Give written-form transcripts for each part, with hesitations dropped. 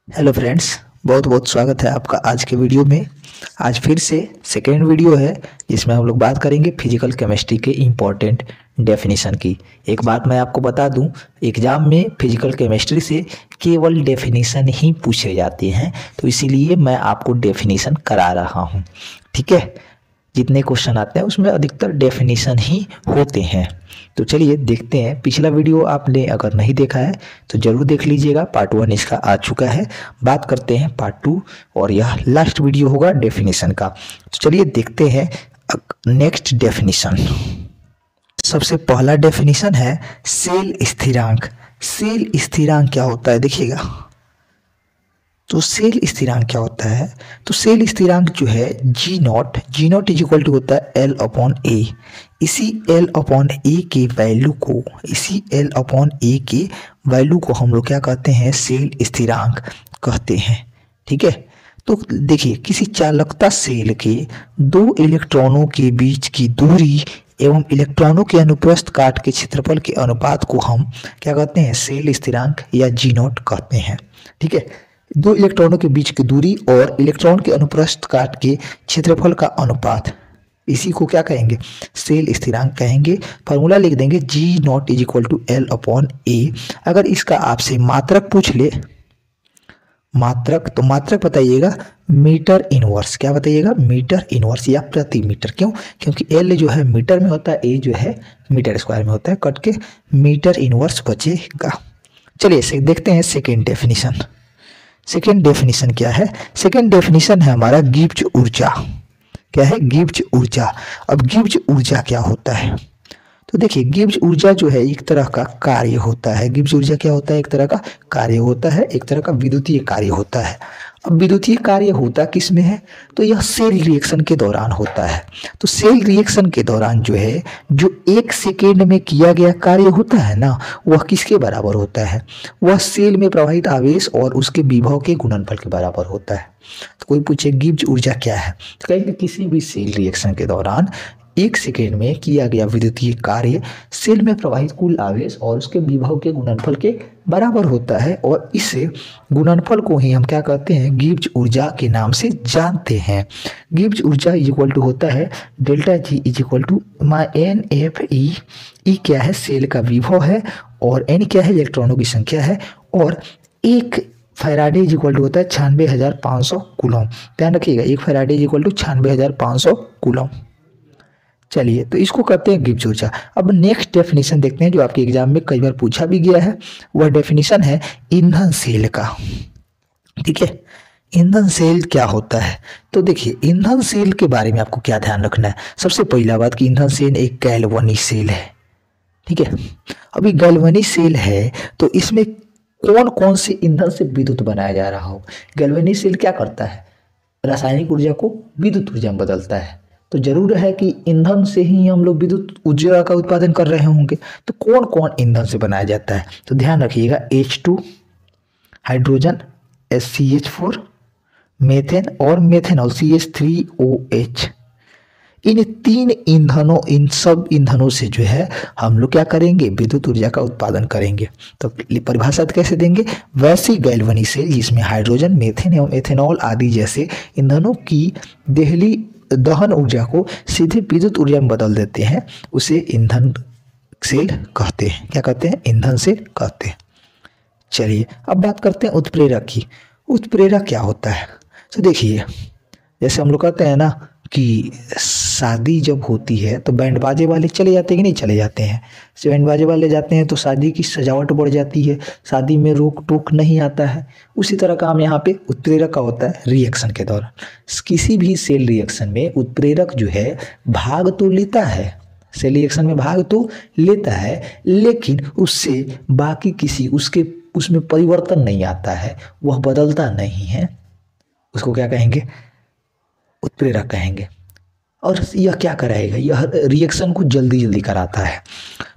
Hello friends, बहुत बहुत स्वागत है आपका आज के वीडियो में। आज फिर से सेकेंड वीडियो है जिसमें हम लोग बात करेंगे फिजिकल केमिस्ट्री के इम्पोर्टेंट डेफिनेशन की। एक बात मैं आपको बता दूं, एग्जाम में फिजिकल केमिस्ट्री से केवल डेफिनेशन ही पूछे जाते हैं, तो इसीलिए मैं आपको डेफिनेशन करा रहा हूं। ठीक है, जितने क्वेश्चन आते हैं उसमें अधिकतर डेफिनेशन ही होते हैं। तो चलिए देखते हैं। पिछला वीडियो आपने अगर नहीं देखा है तो जरूर देख लीजिएगा, पार्ट 1 इसका आ चुका है। बात करते हैं पार्ट 2 और यह लास्ट वीडियो होगा डेफिनेशन का। तो चलिए देखते हैं नेक्स्ट डेफिनेशन। सबसे पहला डेफिनेशन है सेल स्थिरांक। सेल स्थिरांक क्या होता है देखिएगा। तो सेल स्थिरांक क्या होता है? तो सेल स्थिरांक जो है जी नॉट इज इक्वल टू होता है एल अपॉन ए। इसी एल अपॉन ए के वैल्यू को हम लोग क्या कहते हैं? सेल स्थिरांक कहते हैं। ठीक है, तो देखिए किसी चालकता सेल के दो इलेक्ट्रॉनों के बीच की दूरी एवं इलेक्ट्रॉनों के अनुप्रस्थ काट के क्षेत्रफल के अनुपात को हम क्या कहते हैं? सेल स्थिरांक या जी नॉट कहते हैं। ठीक है, दो इलेक्ट्रॉनों के बीच की दूरी और इलेक्ट्रॉन के अनुप्रस्थ काट के क्षेत्रफल का अनुपात, इसी को क्या कहेंगे? सेल स्थिरांक कहेंगे। फॉर्मूला लिख देंगे G not is equal to L upon A. अगर इसका आपसे मात्रक पूछ ले, तो मात्रक बताइएगा मीटर इनवर्स। क्या बताइएगा? मीटर इनवर्स या प्रति मीटर। क्यों? क्योंकि एल जो है मीटर में होता है, ए जो है मीटर स्क्वायर में होता है, कट के मीटर इनवर्स बचेगा। चलिए देखते हैं सेकेंड डेफिनेशन। सेकेंड डेफिनेशन क्या है? सेकेंड डेफिनेशन है हमारा गिब्स ऊर्जा। क्या है? गिब्स ऊर्जा। अब गिब्स ऊर्जा क्या होता है? तो देखिए गिब्स ऊर्जा जो है एक तरह का कार्य होता है। गिब्स ऊर्जा क्या होता है? एक तरह का कार्य होता है, एक तरह का विद्युतीय कार्य होता है। अब विद्युतीय कार्य होता किस में है? तो यह सेल रिएक्शन के दौरान होता है। तो सेल रिएक्शन के दौरान जो है, जो 1 सेकेंड में किया गया कार्य होता है ना, वह किसके बराबर होता है? वह सेल में प्रवाहित आवेश और उसके विभव के गुणनफल के बराबर होता है। तो कोई पूछे गिब्स ऊर्जा क्या है, तो कहेंगे किसी भी सेल रिएक्शन के दौरान 1 सेकेंड में किया गया विद्युतीय कार्य सेल में प्रवाहित कुल आवेश और उसके विभव के गुणनफल के बराबर होता है। और इसे गुणनफल को ही हम क्या कहते हैं? गिब्स ऊर्जा के नाम से जानते हैं। गिब्स ऊर्जा इज इक्वल टू होता है delta G is equal to N F E. E क्या है? सेल का विभव है, और एन क्या है? इलेक्ट्रॉनों की संख्या है, और एक फैराडे इज इक्वल टू होता है 96,500 कूलम। ध्यान रखिएगा, एक Faraday is equal to 96,500 coulomb. चलिए, तो इसको कहते हैं गिब्स ऊर्जा। अब नेक्स्ट डेफिनेशन देखते हैं जो आपके एग्जाम में कई बार पूछा भी गया है। वह डेफिनेशन है ईंधन सेल का। ठीक है, ईंधन सेल क्या होता है? तो देखिए ईंधन सेल के बारे में आपको क्या ध्यान रखना है। सबसे पहला बात कि ईंधन सेल एक गैल्वनिक सेल है। ठीक है, अभी गैल्वनिक सेल है तो इसमें कौन कौन से ईंधन से विद्युत बनाया जा रहा हो? गैल्वनिक सेल क्या करता है? रासायनिक ऊर्जा को विद्युत ऊर्जा में बदलता है। तो जरूर है कि ईंधन से ही हम लोग विद्युत ऊर्जा का उत्पादन कर रहे होंगे। तो कौन कौन ईंधन से बनाया जाता है? तो ध्यान रखिएगा H2, हाइड्रोजन, HCH4, मेथेन और मेथेनॉल CH3OH। इन सब ईंधनों से जो है हम लोग क्या करेंगे? विद्युत ऊर्जा का उत्पादन करेंगे। तो परिभाषा कैसे देंगे? वैसी गैल्वनिक सेल जिसमें हाइड्रोजन, मेथेन एवं एथेनॉल आदि जैसे ईंधनों की दहन ऊर्जा को सीधे विद्युत ऊर्जा में बदल देते हैं, उसे ईंधन सेल कहते हैं। क्या कहते हैं? ईंधन सेल कहते हैं। चलिए अब बात करते हैं उत्प्रेरक की। उत्प्रेरक क्या होता है? तो देखिए जैसे हम लोग कहते हैं ना कि शादी जब होती है तो बैंड बाजे वाले चले जाते हैं कि नहीं चले जाते हैं? बैंड बाजे वाले जाते हैं तो शादी की सजावट बढ़ जाती है, शादी में रोक टोक नहीं आता है। उसी तरह काम यहाँ पे उत्प्रेरक का होता है रिएक्शन के दौरान। किसी भी सेल रिएक्शन में उत्प्रेरक जो है भाग तो लेता है, सेल रिएक्शन में भाग तो लेता है, लेकिन उससे बाकी किसी उसमें परिवर्तन नहीं आता है, वह बदलता नहीं है। उसको क्या कहेंगे? उत्प्रेरक कहेंगे। और यह क्या कराएगा? यह रिएक्शन को जल्दी जल्दी कराता है।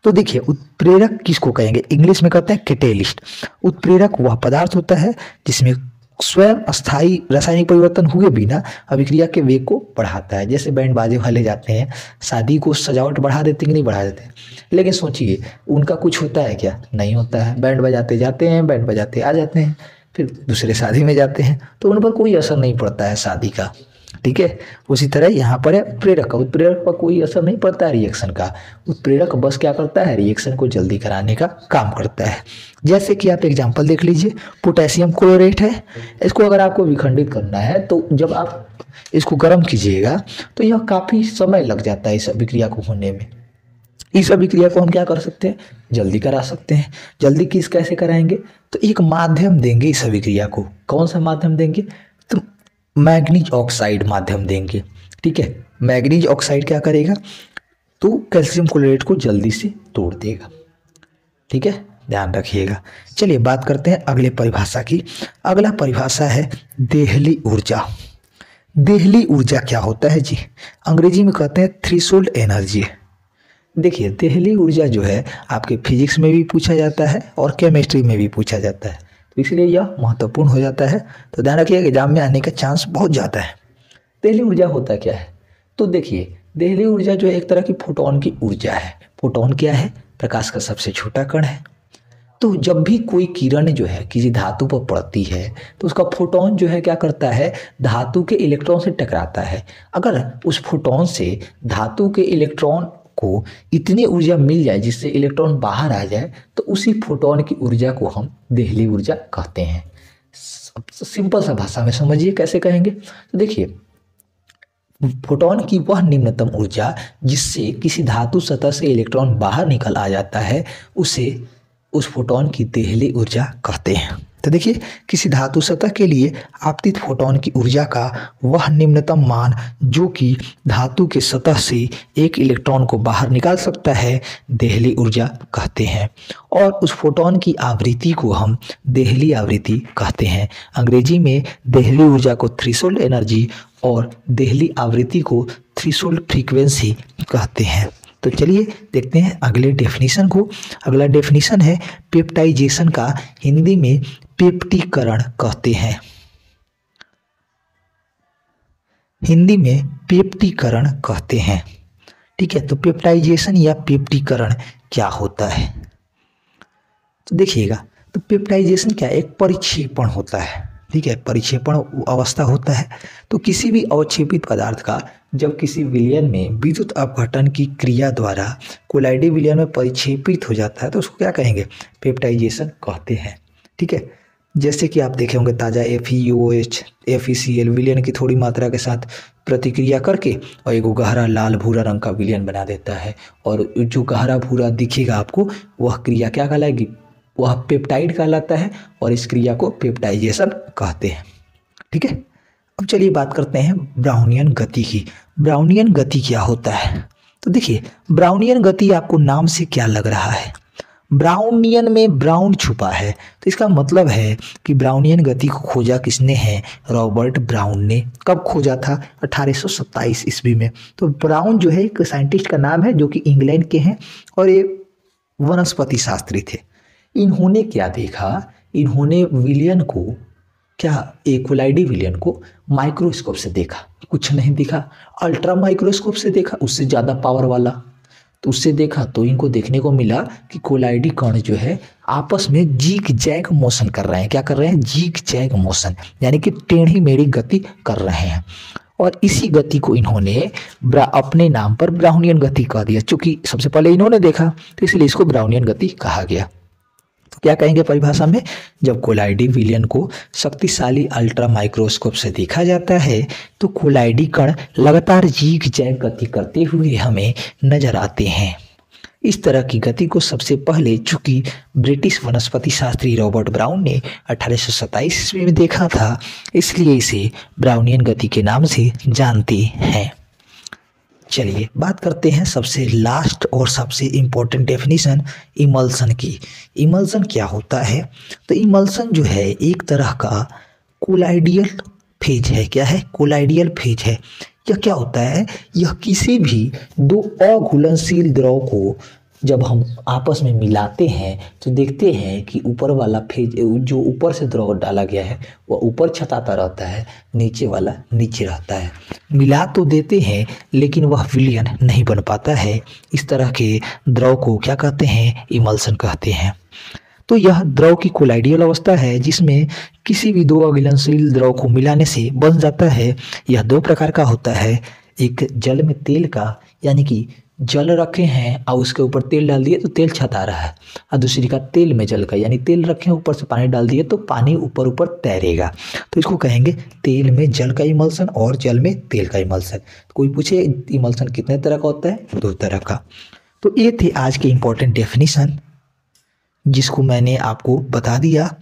तो देखिए उत्प्रेरक किसको कहेंगे? इंग्लिश में कहते हैं कैटेलिस्ट। उत्प्रेरक वह पदार्थ होता है जिसमें स्वयं अस्थायी रासायनिक परिवर्तन हुए बिना अभिक्रिया के वेग को बढ़ाता है। जैसे बैंड बाजे वाले जाते हैं, शादी को सजावट बढ़ा देते कि नहीं बढ़ा देते? लेकिन सोचिए उनका कुछ होता है क्या? नहीं होता है। बैंड बजाते जाते हैं, बैंड बजाते आ जाते हैं। फिर दूसरे शादी में जाते हैं तो उन पर कोई असर नहीं पड़ता है शादी का। ठीक है, उसी तरह यहाँ पर है उत्प्रेरक। उत्प्रेरक पर कोई असर नहीं पड़ता है रिएक्शन का। उत्प्रेरक बस क्या करता है, रिएक्शन को जल्दी कराने का काम करता है। जैसे कि आप एग्जांपल देख लीजिए, पोटेशियम क्लोरेट है, इसको अगर आपको विखंडित करना है तो जब आप इसको गर्म कीजिएगा तो यह काफ़ी समय लग जाता है इस अभिक्रिया को होने में। इस अभिक्रिया को हम क्या कर सकते हैं, जल्दी करा सकते हैं। जल्दी किस कैसे कराएंगे, तो एक माध्यम देंगे इस अभिक्रिया को। कौन सा माध्यम देंगे, तो मैग्नीज ऑक्साइड माध्यम देंगे। ठीक है, मैग्नीज ऑक्साइड क्या करेगा, तो कैल्शियम क्लोराइड को जल्दी से तोड़ देगा। ठीक है, ध्यान रखिएगा। चलिए बात करते हैं अगले परिभाषा की। अगला परिभाषा है देहली ऊर्जा। देहली ऊर्जा क्या होता है जी, अंग्रेजी में कहते हैं थ्रेशोल्ड एनर्जी। देखिए, देहली ऊर्जा जो है आपके फिजिक्स में भी पूछा जाता है और केमिस्ट्री में भी पूछा जाता है, तो इसलिए यह महत्वपूर्ण हो जाता है। तो ध्यान रखिएगा, एग्जाम में आने का चांस बहुत ज़्यादा है। देहली ऊर्जा होता क्या है, तो देखिए देहली ऊर्जा जो है एक तरह की फोटोन की ऊर्जा है। फोटोन क्या है, प्रकाश का सबसे छोटा कण है। तो जब भी कोई किरण जो है किसी धातु पर पड़ती है तो उसका फोटोन जो है क्या करता है, धातु के इलेक्ट्रॉन से टकराता है। अगर उस फोटोन से धातु के इलेक्ट्रॉन को इतनी ऊर्जा मिल जाए जिससे इलेक्ट्रॉन बाहर आ जाए, तो उसी फोटोन की ऊर्जा को हम देहली ऊर्जा कहते हैं। सिंपल सा भाषा में समझिए कैसे कहेंगे, तो देखिए फोटोन की वह निम्नतम ऊर्जा जिससे किसी धातु सतह से इलेक्ट्रॉन बाहर निकल आ जाता है, उसे उस फोटोन की देहली ऊर्जा कहते हैं। तो देखिए, किसी धातु सतह के लिए आपतित फोटोन की ऊर्जा का वह निम्नतम मान जो कि धातु के सतह से एक इलेक्ट्रॉन को बाहर निकाल सकता है, देहली ऊर्जा कहते हैं। और उस फोटोन की आवृत्ति को हम देहली आवृत्ति कहते हैं। अंग्रेजी में देहली ऊर्जा को थ्रेशोल्ड एनर्जी और देहली आवृत्ति को थ्रेशोल्ड फ्रीक्वेंसी कहते हैं। तो चलिए देखते हैं अगले डेफिनेशन को। अगला डेफिनेशन है पेप्टाइजेशन का हिंदी में पेप्टीकरण कहते हैं। हिंदी में पेप्टीकरण कहते हैं। ठीक है, तो पेप्टाइजेशन या पेप्टीकरण क्या होता है, तो देखिएगा, तो पेप्टाइजेशन क्या है, एक परिक्षेपण होता है। ठीक है, परिक्षेपण अवस्था होता है। तो किसी भी अवक्षेपित पदार्थ का जब किसी विलयन में विद्युत अपघटन की क्रिया द्वारा कोलाइडी विलयन में परिक्षेपित हो जाता है तो उसको क्या कहेंगे, पेप्टाइजेशन कहते हैं। ठीक है, जैसे कि आप देखे होंगे ताज़ा FeOH FeCl विलयन की थोड़ी मात्रा के साथ प्रतिक्रिया करके और एक गहरा लाल भूरा रंग का विलयन बना देता है, और जो गहरा भूरा दिखेगा आपको वह क्रिया क्या कहलाएगी, वह पेप्टाइड कहलाता है, और इस क्रिया को पेप्टाइजेशन कहते हैं। ठीक है, अब चलिए बात करते हैं ब्राउनियन गति की। ब्राउनियन गति क्या होता है, तो देखिए ब्राउनियन गति आपको नाम से क्या लग रहा है, ब्राउनियन में ब्राउन छुपा है, तो इसका मतलब है कि ब्राउनियन गति को खोजा किसने है, रॉबर्ट ब्राउन ने। कब खोजा था, 1827 ईस्वी में। तो ब्राउन जो है एक साइंटिस्ट का नाम है जो कि इंग्लैंड के हैं और ये वनस्पति शास्त्री थे। इन्होंने क्या देखा, इन्होंने विलयन को क्या, कोलाइडी विलयन को माइक्रोस्कोप से देखा, कुछ नहीं दिखा। अल्ट्रा माइक्रोस्कोप से देखा, उससे ज़्यादा पावर वाला, तो उससे देखा तो इनको देखने को मिला कि कोलाइडी कण जो है आपस में जिग जैग मोशन कर रहे हैं। क्या कर रहे हैं, जिग जैग मोशन, यानी कि टेढ़ी मेढ़ी गति कर रहे हैं। और इसी गति को इन्होंने अपने नाम पर ब्राउनियन गति कह दिया। चूंकि सबसे पहले इन्होंने देखा तो इसलिए इसको ब्राउनियन गति कहा गया। तो क्या कहेंगे परिभाषा में, जब कोलाइडी विलयन को शक्तिशाली अल्ट्रा माइक्रोस्कोप से देखा जाता है तो कोलाइडी कण लगातार जीग जैग गति करते हुए हमें नजर आते हैं। इस तरह की गति को सबसे पहले चूंकि ब्रिटिश वनस्पति शास्त्री रॉबर्ट ब्राउन ने 1827 ईस्वी में देखा था, इसलिए इसे ब्राउनियन गति के नाम से जानते हैं। चलिए बात करते हैं सबसे लास्ट और सबसे इम्पोर्टेंट डेफिनेशन इमल्सन की। इमल्सन क्या होता है, तो इमल्सन जो है एक तरह का कोलाइडियल फेज है। क्या है, कोलाइडियल फेज है। यह क्या होता है, यह किसी भी दो अघुलनशील द्रव को जब हम आपस में मिलाते हैं तो देखते हैं कि ऊपर वाला फेज, जो ऊपर से द्रव डाला गया है वह ऊपर छटाता रहता है, नीचे वाला नीचे रहता है। मिला तो देते हैं लेकिन वह विलयन नहीं बन पाता है। इस तरह के द्रव को क्या कहते हैं, इमल्सन कहते हैं। तो यह द्रव की कोलाइडियल अवस्था है जिसमें किसी भी दो अघुलनशील द्रव को मिलाने से बन जाता है। यह दो प्रकार का होता है, एक जल में तेल का, यानी कि जल रखे हैं और उसके ऊपर तेल डाल दिए तो तेल छता रहा है, और दूसरी का तेल में जल का, यानी तेल रखे हैं ऊपर से पानी डाल दिए तो पानी ऊपर ऊपर तैरेगा। तो इसको कहेंगे तेल में जल का इमल्सन और जल में तेल का इमल्सन। कोई पूछे इमल्सन कितने तरह का होता है? दो तरह का। तो ये थे आज के इम्पोर्टेंट डेफिनेशन जिसको मैंने आपको बता दिया।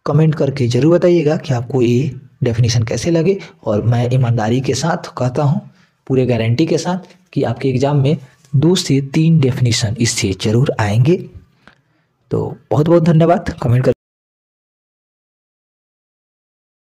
कमेंट करके ज़रूर बताइएगा कि आपको ये डेफिनेशन कैसे लगे, और मैं ईमानदारी के साथ कहता हूँ, पूरे गारंटी के साथ, कि आपके एग्ज़ाम में 2 से 3 डेफिनेशन इससे ज़रूर आएंगे। तो बहुत बहुत धन्यवाद। कमेंट कर